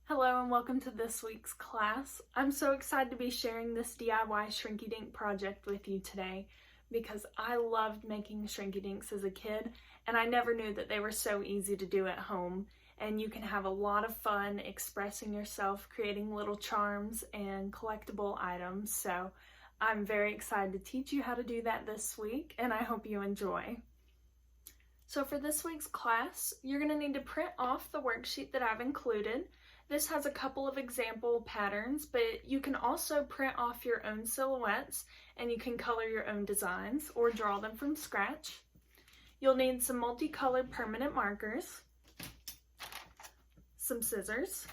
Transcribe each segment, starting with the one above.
Hello and welcome to this week's class. I'm so excited to be sharing this DIY Shrinky Dink project with you today because I loved making Shrinky Dinks as a kid and I never knew that they were so easy to do at home, and you can have a lot of fun expressing yourself, creating little charms and collectible items. So I'm very excited to teach you how to do that this week, and I hope you enjoy. So for this week's class, you're going to need to print off the worksheet that I've included. This has a couple of example patterns, but you can also print off your own silhouettes and you can color your own designs or draw them from scratch. You'll need some multicolored permanent markers, some scissors,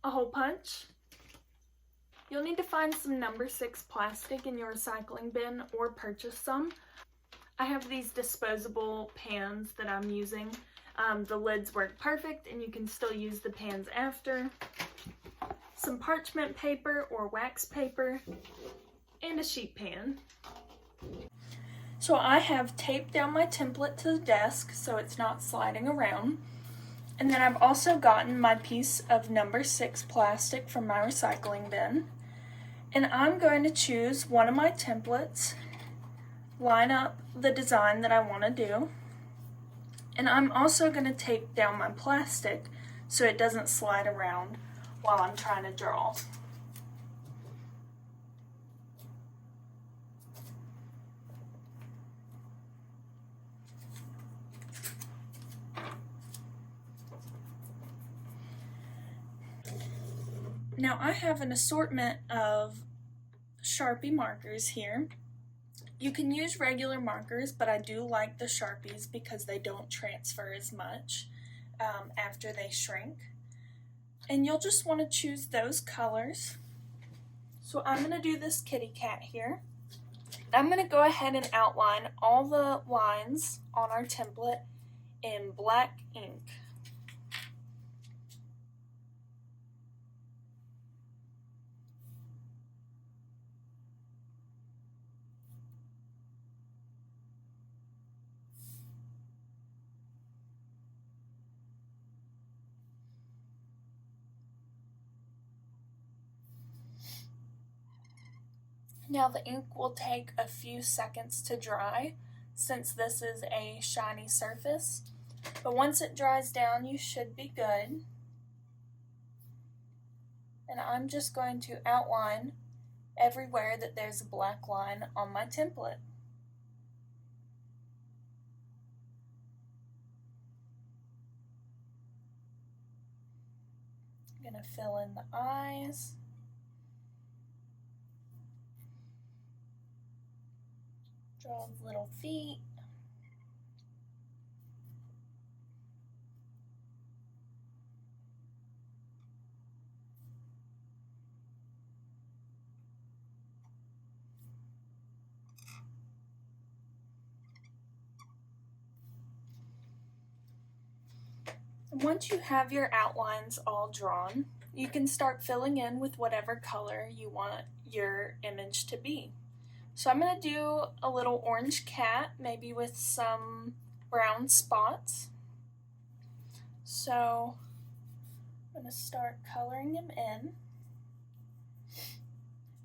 a hole punch. You'll need to find some number 6 plastic in your recycling bin or purchase some. I have these disposable pans that I'm using. The lids work perfect and you can still use the pans after. Some parchment paper or wax paper and a sheet pan. So I have taped down my template to the desk so it's not sliding around. And then I've also gotten my piece of number 6 plastic from my recycling bin. And I'm going to choose one of my templates, line up the design that I want to do, and I'm also going to tape down my plastic so it doesn't slide around while I'm trying to draw. Now I have an assortment of Sharpie markers here. You can use regular markers, but I do like the Sharpies because they don't transfer as much after they shrink. And you'll just want to choose those colors. So I'm going to do this kitty cat here. I'm going to go ahead and outline all the lines on our template in black ink. Now the ink will take a few seconds to dry since this is a shiny surface, but once it dries down you should be good. And I'm just going to outline everywhere that there's a black line on my template. I'm going to fill in the eyes. Draw the little feet. Once you have your outlines all drawn, you can start filling in with whatever color you want your image to be. So I'm going to do a little orange cat, maybe with some brown spots. So I'm going to start coloring him in.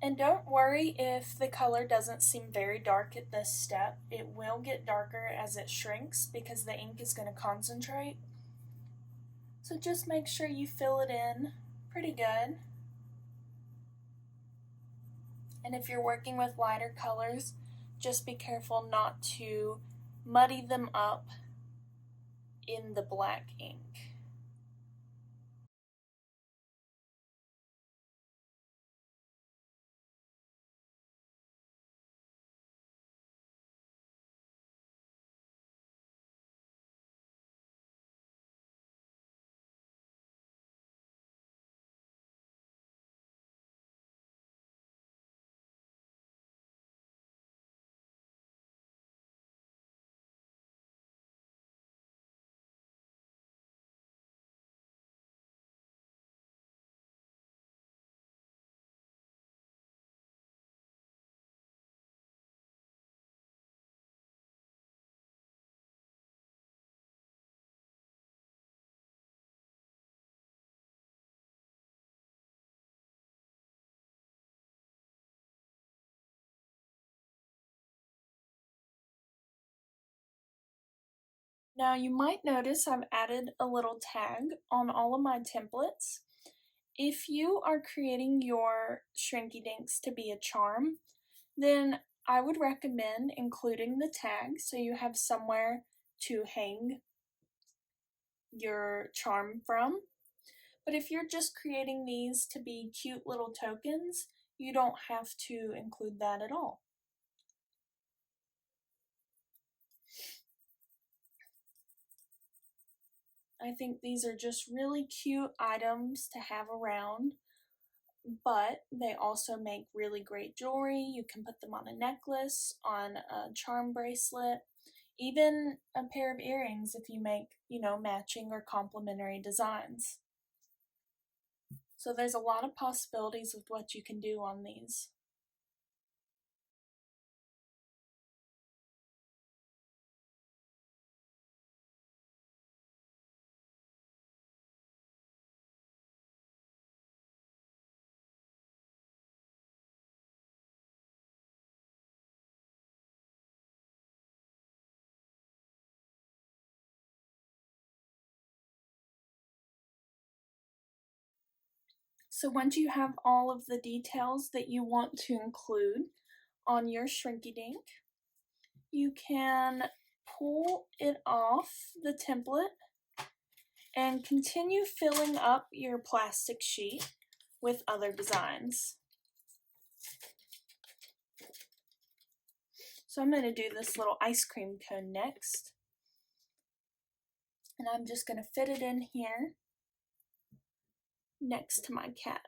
And don't worry if the color doesn't seem very dark at this step. It will get darker as it shrinks because the ink is going to concentrate. So just make sure you fill it in pretty good. And if you're working with lighter colors, just be careful not to muddy them up in the black ink. Now you might notice I've added a little tag on all of my templates. If you are creating your Shrinky Dinks to be a charm, then I would recommend including the tag so you have somewhere to hang your charm from. But if you're just creating these to be cute little tokens, you don't have to include that at all. I think these are just really cute items to have around, but they also make really great jewelry. You can put them on a necklace, on a charm bracelet, even a pair of earrings if you make, matching or complementary designs. So there's a lot of possibilities with what you can do on these. So once you have all of the details that you want to include on your Shrinky Dink, you can pull it off the template and continue filling up your plastic sheet with other designs. So I'm going to do this little ice cream cone next. And I'm just going to fit it in here next to my cat.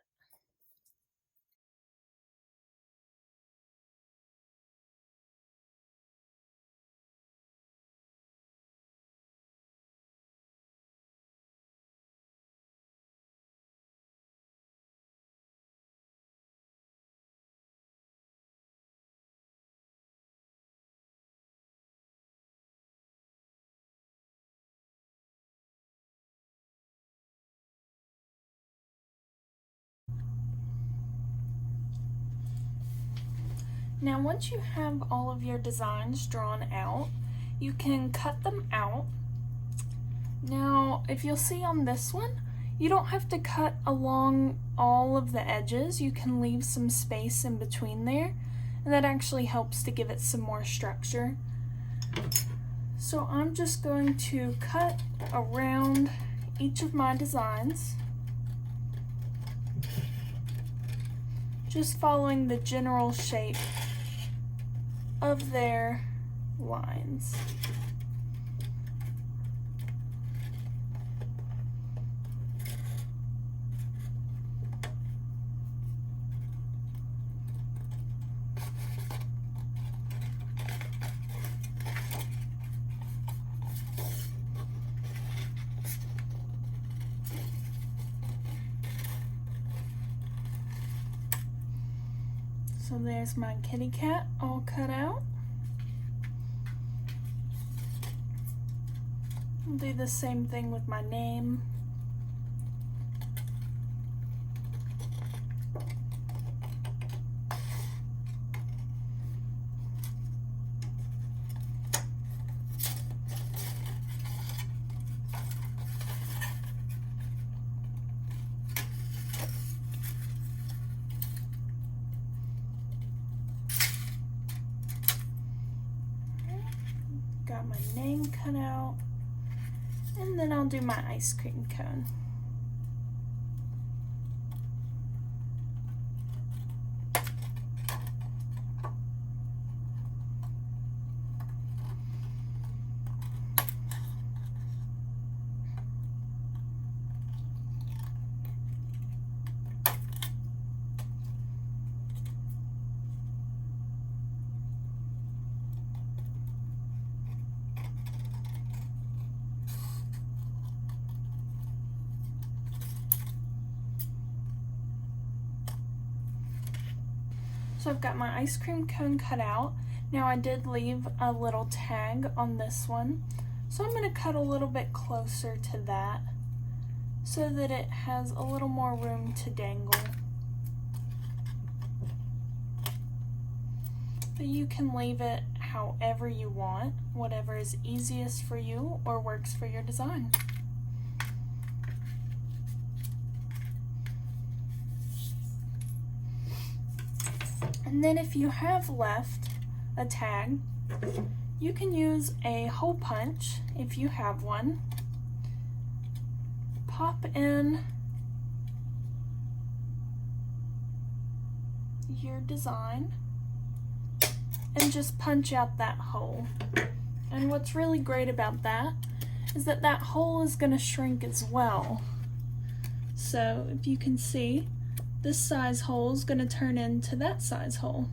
Now once you have all of your designs drawn out, you can cut them out. Now if you'll see on this one, you don't have to cut along all of the edges. You can leave some space in between there, and that actually helps to give it some more structure. So I'm just going to cut around each of my designs, just following the general shape of their lines. So there's my kitty cat all cut out. I'll do the same thing with my name. Got my name cut out, and then I'll do my ice cream cone. So I've got my ice cream cone cut out. Now I did leave a little tag on this one, so I'm going to cut a little bit closer to that so that it has a little more room to dangle. But you can leave it however you want, whatever is easiest for you or works for your design. And then if you have left a tag, you can use a hole punch if you have one. Pop in your design and just punch out that hole. And what's really great about that is that that hole is going to shrink as well. So if you can see, this size hole is going to turn into that size hole.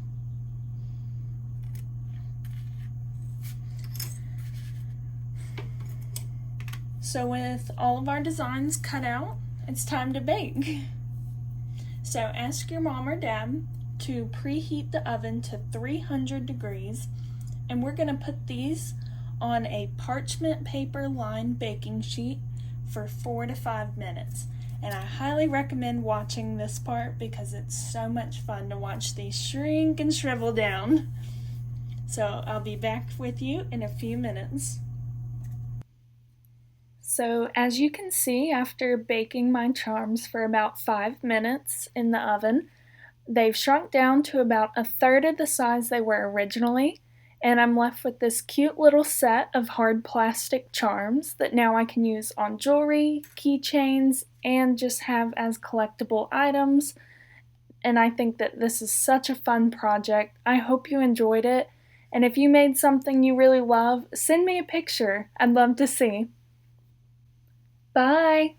So with all of our designs cut out, it's time to bake. So ask your mom or dad to preheat the oven to 300 degrees, and we're going to put these on a parchment paper lined baking sheet for 4 to 5 minutes. And I highly recommend watching this part because it's so much fun to watch these shrink and shrivel down. So I'll be back with you in a few minutes. So as you can see, after baking my charms for about 5 minutes in the oven, they've shrunk down to about 1/3 of the size they were originally, and I'm left with this cute little set of hard plastic charms that now I can use on jewelry, keychains, and just have as collectible items. And I think that this is such a fun project. I hope you enjoyed it, and if you made something you really love, send me a picture. I'd love to see. Bye!